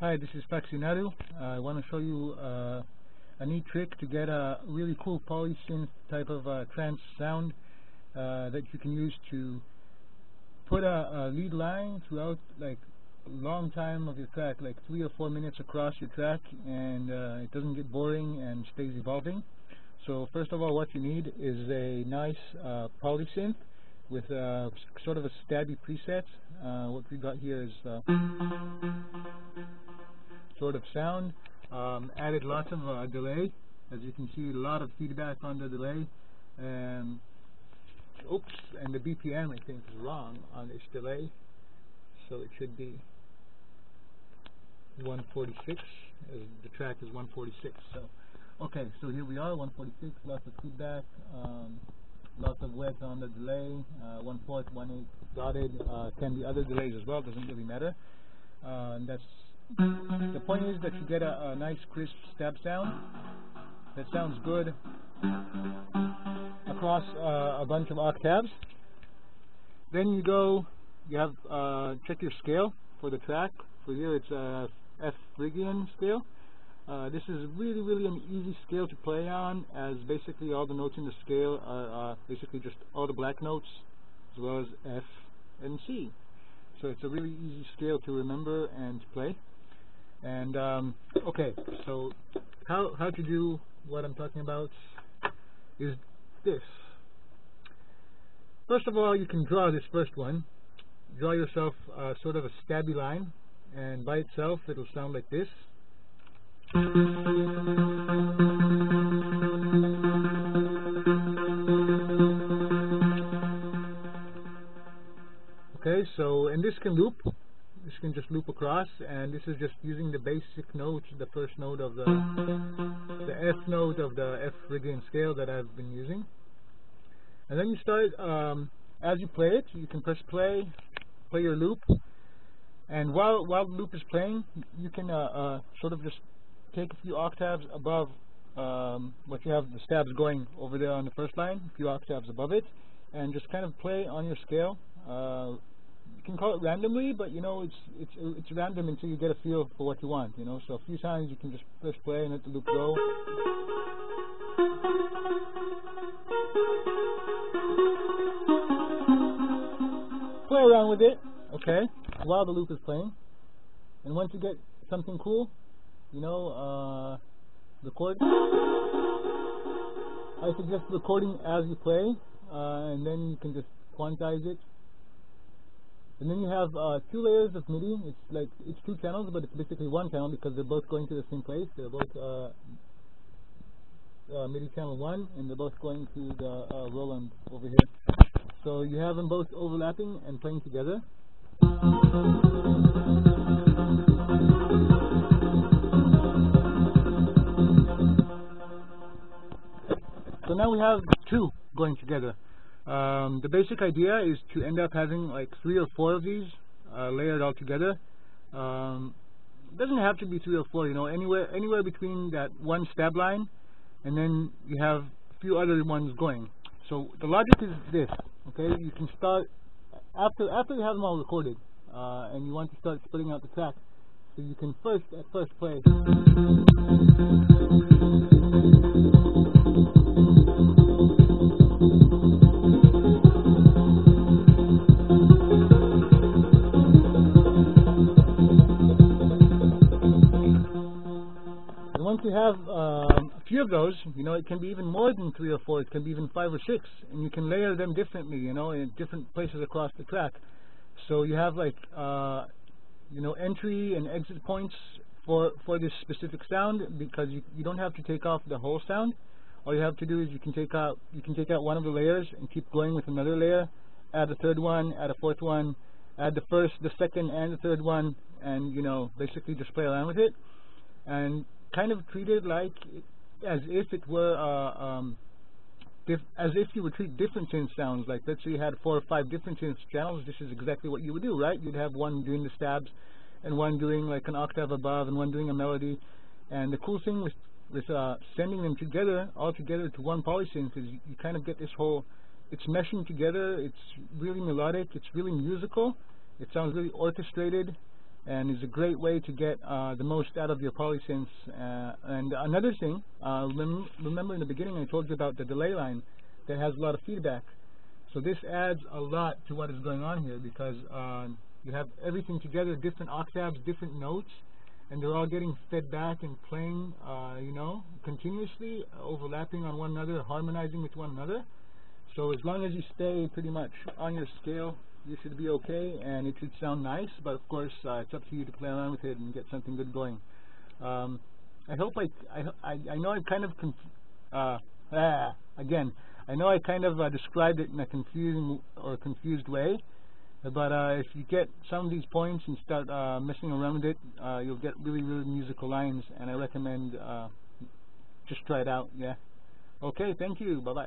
Hi, this is Faxi Nadu. I want to show you a neat trick to get a really cool polysynth type of trance sound that you can use to put a lead line throughout like a long time of your track, like 3 or 4 minutes across your track, and it doesn't get boring and stays evolving. So first of all, what you need is a nice polysynth with sort of a stabby preset. What we got here is sort of sound. Added lots of delay. As you can see, a lot of feedback on the delay. Oops, and the BPM I think is wrong on this delay, so it should be 146, as the track is 146. So okay, so here we are, 146, lots of feedback, lots of wedge on the delay, 1/4, 1/8 dotted, can be other delays as well, doesn't really matter. And that's the point is that you get a nice crisp stab sound that sounds good across a bunch of octaves. Then you have check your scale for the track. For here it's a F Phrygian scale. This is really an easy scale to play on, as basically all the notes in the scale are basically just all the black notes as well as F and C. So it's a really easy scale to remember and to play. And okay, so how to do what I'm talking about is this. First of all, you can draw this first one. Draw yourself sort of a stabby line, and by itself it'll sound like this. Okay, so, and this can loop. This can just loop across, and this is just using the basic notes, the first note of the F note of the F Phrygian scale that I've been using. And then you start, as you play it, you can press play your loop, and while the loop is playing, you can sort of just take a few octaves above what you have the stabs going over there on the first line, a few octaves above it, and just kind of play on your scale. You can call it randomly, but you know it's random until you get a feel for what you want. You know, so a few times you can just press play and let the loop go. Play around with it, okay, while the loop is playing. And once you get something cool, you know, record. I suggest recording as you play, and then you can just quantize it. And then you have 2 layers of Midi. It's 2 channels, but it's basically 1 channel because they're both going to the same place. They're both Midi channel 1, and they're both going to the Roland over here. So you have them both overlapping and playing together. So now we have 2 going together. The basic idea is to end up having like 3 or 4 of these layered all together. It doesn't have to be 3 or 4, you know, anywhere between that one stab line, and then you have a few other ones going. So the logic is this, okay? You can start after you have them all recorded, and you want to start splitting out the track. So you can at first play. Once you have a few of those, you know, it can be even more than 3 or 4, it can be even 5 or 6, and you can layer them differently, you know, in different places across the track. So you have like, you know, entry and exit points for this specific sound, because you don't have to take off the whole sound. All you have to do is you can take out one of the layers and keep going with another layer, add a 3rd one, add a 4th one, add the 1st, the 2nd, and the 3rd one, and you know, basically just play around with it, and kind of treat it like as if it were as if you would treat different synth sounds. Like, let's say you had 4 or 5 different synth channels. This is exactly what you would do, right? You'd have one doing the stabs, and one doing like an octave above, and one doing a melody. And the cool thing with sending them together, all together to one polysynth, is you kind of get this whole, it's meshing together. It's really melodic. It's really musical. It sounds really orchestrated. and is a great way to get the most out of your polysynths. And another thing, remember in the beginning I told you about the delay line that has a lot of feedback. So this adds a lot to what is going on here, because you have everything together, different octaves, different notes, and they're all getting fed back and playing, you know, continuously, overlapping on one another, harmonizing with one another. So as long as you stay pretty much on your scale, you should be okay, and it should sound nice. But of course, it's up to you to play around with it and get something good going. I hope I know I've kind of again. I know I kind of described it in a confused way, but if you get some of these points and start messing around with it, you'll get really musical lines, and I recommend just try it out. Yeah. Okay, thank you. Bye-bye.